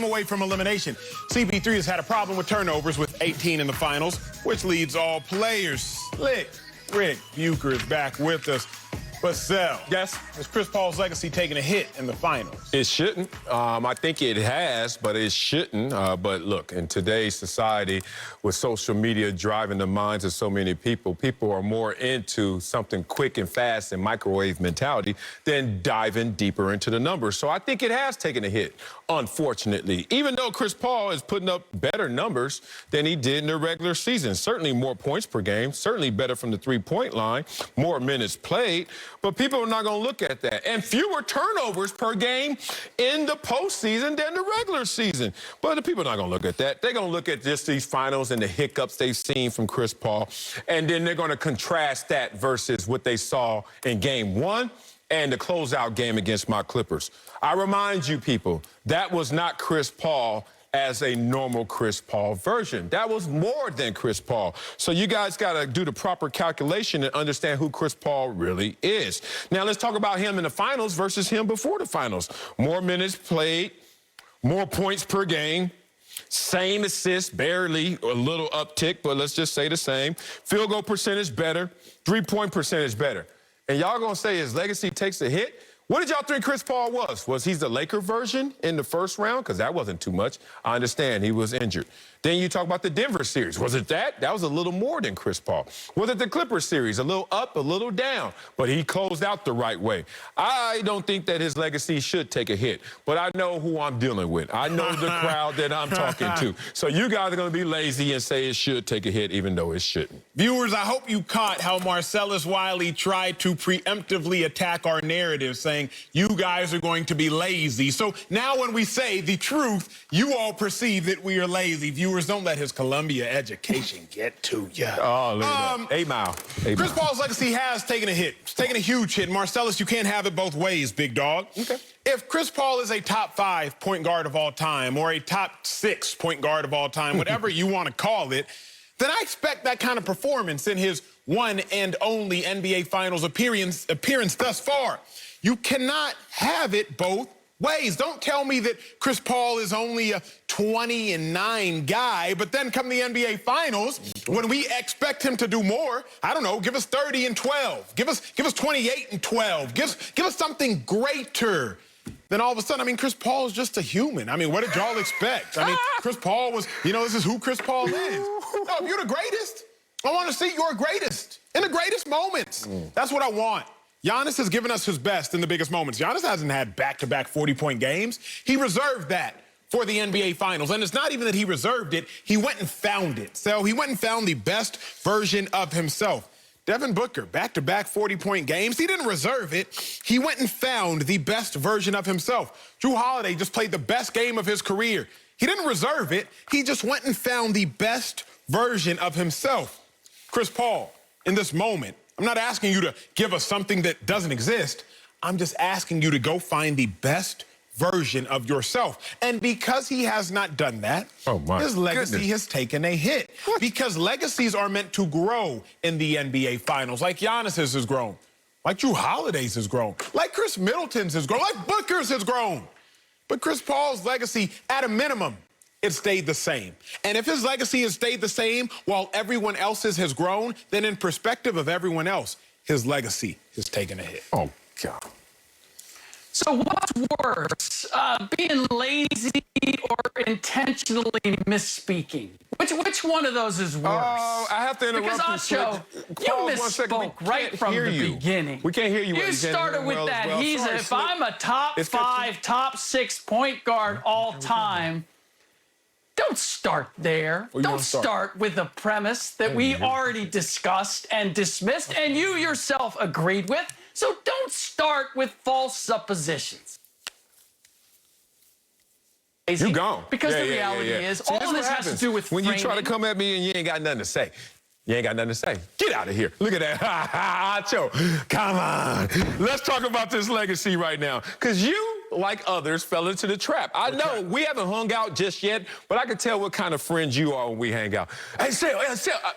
away from elimination. CP3 has had a problem with turnovers with 18 in the finals, which leads all players. Slick Rick Bucher is back with us. But Sel, yes, is Chris Paul's legacy taking a hit in the finals? It shouldn't. I think it has, but it shouldn't. But look, in today's society, with social media driving the minds of so many people, people are more into something quick and fast and microwave mentality than diving deeper into the numbers. So I think it has taken a hit, unfortunately. Even though Chris Paul is putting up better numbers than he did in the regular season. Certainly more points per game, certainly better from the three-point line, more minutes played. But people are not going to look at that. And fewer turnovers per game in the postseason than the regular season. But the people are not going to look at that. They're going to look at just these finals and the hiccups they've seen from Chris Paul. And then they're going to contrast that versus what they saw in Game 1 and the closeout game against my Clippers. I remind you, people, that was not Chris Paul as a normal Chris Paul version. That was more than Chris Paul. So you guys got to do the proper calculation and understand who Chris Paul really is. Now let's talk about him in the finals versus him before the finals. More minutes played, more points per game, same assists, barely, a little uptick, but let's just say the same. Field goal percentage better, three-point percentage better. And y'all gonna say his legacy takes a hit? What did y'all think Chris Paul was? Was he the Laker version in the first round? Because that wasn't too much. I understand he was injured. Then you talk about the Denver series. Was it that? That was a little more than Chris Paul. Was it the Clippers series? A little up, a little down. But he closed out the right way. I don't think that his legacy should take a hit. But I know who I'm dealing with. I know the crowd that I'm talking to. So you guys are going to be lazy and say it should take a hit, even though it shouldn't. Viewers, I hope you caught how Marcellus Wiley tried to preemptively attack our narrative, saying you guys are going to be lazy. So now when we say the truth, you all perceive that we are lazy. Viewers, don't let his Columbia education get to you. Oh, look at that. 8 Mile. Chris Paul's legacy has taken a hit. It's taken a huge hit. Marcellus, you can't have it both ways, big dog. Okay. If Chris Paul is a top 5 point guard of all time or a top 6 point guard of all time, whatever you want to call it, then I expect that kind of performance in his one and only NBA Finals appearance thus far. You cannot have it both ways. Don't tell me that Chris Paul is only a 20-9 guy, but then come the NBA Finals, when we expect him to do more, I don't know, give us 30-12. Give us 28-12. Give us something greater. Then all of a sudden, I mean, Chris Paul is just a human. I mean, what did y'all expect? I mean, Chris Paul was, this is who Chris Paul is. No, if you're the greatest, I want to see your greatest in the greatest moments. That's what I want. Giannis has given us his best in the biggest moments. Giannis hasn't had back-to-back 40-point games. He reserved that for the NBA Finals. And it's not even that he reserved it. He went and found it. So he went and found the best version of himself. Devin Booker, back-to-back 40-point games. He didn't reserve it. He went and found the best version of himself. Jrue Holiday just played the best game of his career. He didn't reserve it. He just went and found the best version of himself. Chris Paul, in this moment, I'm not asking you to give us something that doesn't exist. I'm just asking you to go find the best version of yourself. And because he has not done that, his legacy has taken a hit. What? Because legacies are meant to grow in the NBA Finals, like Giannis's has grown, like Jrue Holiday's has grown, like Chris Middleton's has grown, like Booker's has grown. But Chris Paul's legacy, at a minimum, it stayed the same. And if his legacy has stayed the same while everyone else's has grown, then in perspective of everyone else, his legacy has taken a hit. Oh, God. So what's worse, being lazy or intentionally misspeaking? Which one of those is worse? Oh, I have to interrupt because you. You misspoke right from the beginning. We can't hear you. You started with that. If I'm a top 5, top 6 point guard all time, don't start there. Don't start with the premise that we already discussed and dismissed and you yourself agreed with. So don't start with false suppositions. You gone. Because the reality is, all of this has to do with when framing. you try to come at me and you ain't got nothing to say. You ain't got nothing to say. Get out of here. Look at that. Acho. Come on. Let's talk about this legacy right now. Because you, like others, fell into the trap. I know we haven't hung out just yet, but I can tell what kind of friends you are when we hang out. Hey, Sel,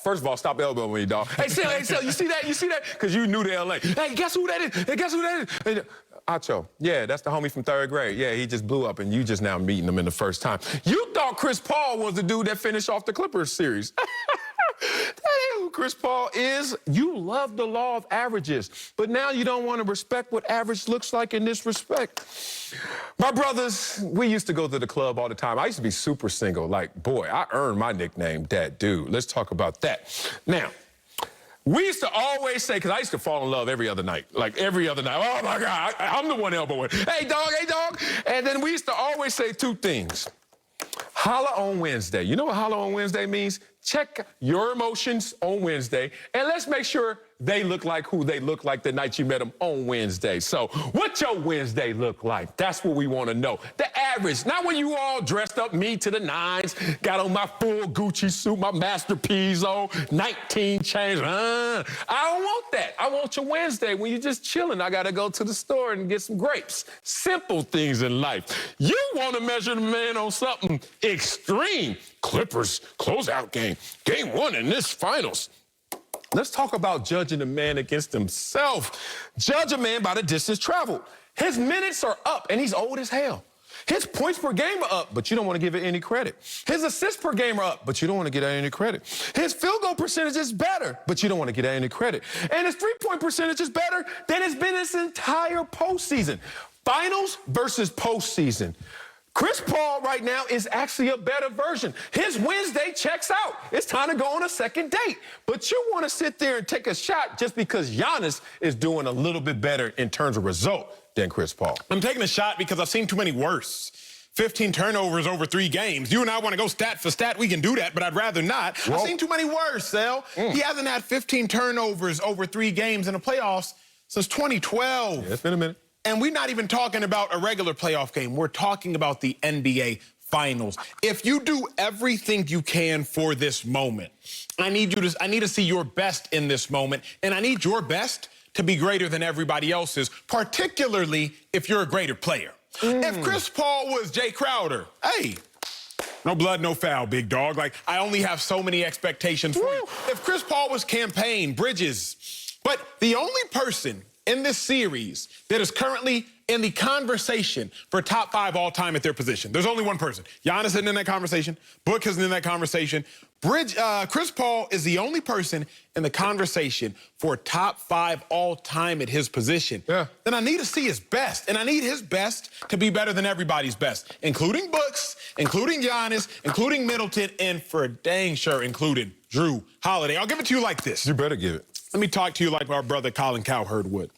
first of all, stop elbowing me, dog. Hey, Sel, you see that? You see that? Because you knew the LA. Hey, guess who that is? Hey, guess who that is? Acho. Yeah, that's the homie from 3rd grade. Yeah, he just blew up, and you just now meeting him in the first time. You thought Chris Paul was the dude that finished off the Clippers series. That ain't who Chris Paul is. You love the law of averages, but now you don't want to respect what average looks like in this respect. My brothers, we used to go to the club all the time. I used to be super single. Like, boy, I earned my nickname, that dude. Let's talk about that. Now, we used to always say, because I used to fall in love every other night. Like, every other night. Oh, my God, I'm the one elbowing. Hey, dog, hey, dog. And then we used to always say 2 things. Holla on Wednesday. You know what holla on Wednesday means? Check your emotions on Wednesday, and let's make sure they look like who they look like the night you met them on Wednesday. So what your Wednesday look like? That's what we want to know. The average, not when you all dressed up, me to the nines, got on my full Gucci suit, my masterpiece on, 19 chains. I don't want that. I want your Wednesday when you're just chilling. I got to go to the store and get some grapes. Simple things in life. You want to measure the man on something extreme. Clippers closeout game. Game 1 in this finals. Let's talk about judging a man against himself. Judge a man by the distance traveled. His minutes are up, and he's old as hell. His points per game are up, but you don't want to give it any credit. His assists per game are up, but you don't want to get any credit. His field goal percentage is better, but you don't want to get any credit. And his three-point percentage is better than it's been this entire postseason. Finals versus postseason. Chris Paul right now is actually a better version. His Wednesday checks out. It's time to go on a second date. But you want to sit there and take a shot just because Giannis is doing a little bit better in terms of result than Chris Paul. I'm taking a shot because I've seen too many worse. 15 turnovers over 3 games. You and I want to go stat for stat. We can do that, but I'd rather not. Whoa. I've seen too many worse, Sel. He hasn't had 15 turnovers over 3 games in the playoffs since 2012. Yeah, it's been a minute. And we're not even talking about a regular playoff game. We're talking about the NBA Finals. If you do everything you can for this moment, I need to see your best in this moment, and I need your best to be greater than everybody else's, particularly if you're a greater player. If Chris Paul was Jay Crowder, hey, no blood, no foul, big dog. Like, I only have so many expectations for you. If Chris Paul was Campaign, Bridges, but the only person in this series that is currently in the conversation for top 5 all time at their position. There's only one person. Giannis isn't in that conversation. Book isn't in that conversation. Chris Paul is the only person in the conversation for top 5 all time at his position. Yeah. Then I need to see his best, and I need his best to be better than everybody's best, including Books, including Giannis, including Middleton, and for dang sure including Drew Holiday. I'll give it to you like this. You better give it. Let me talk to you like our brother Colin Cowherd would.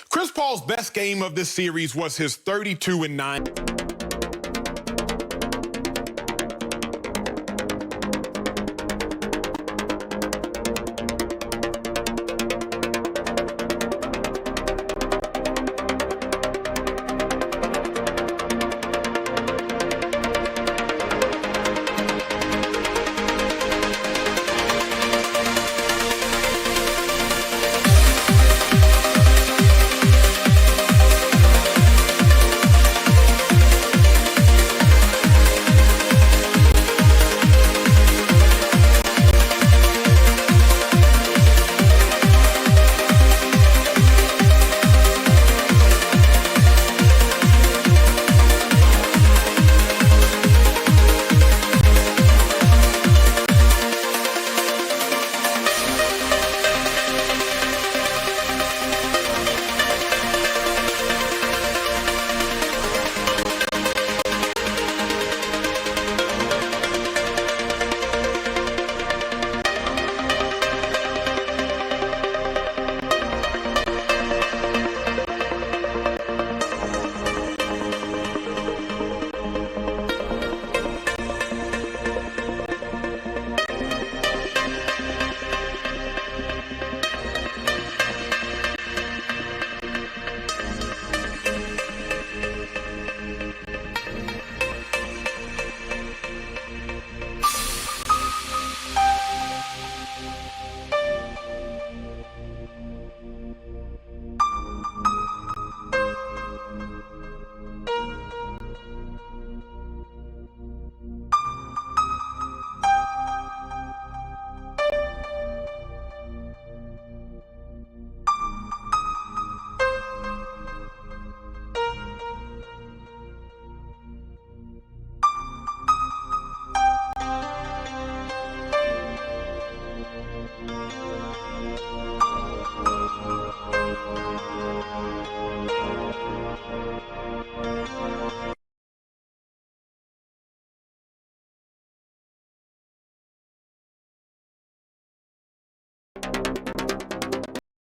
Chris Paul's best game of this series was his 32-9.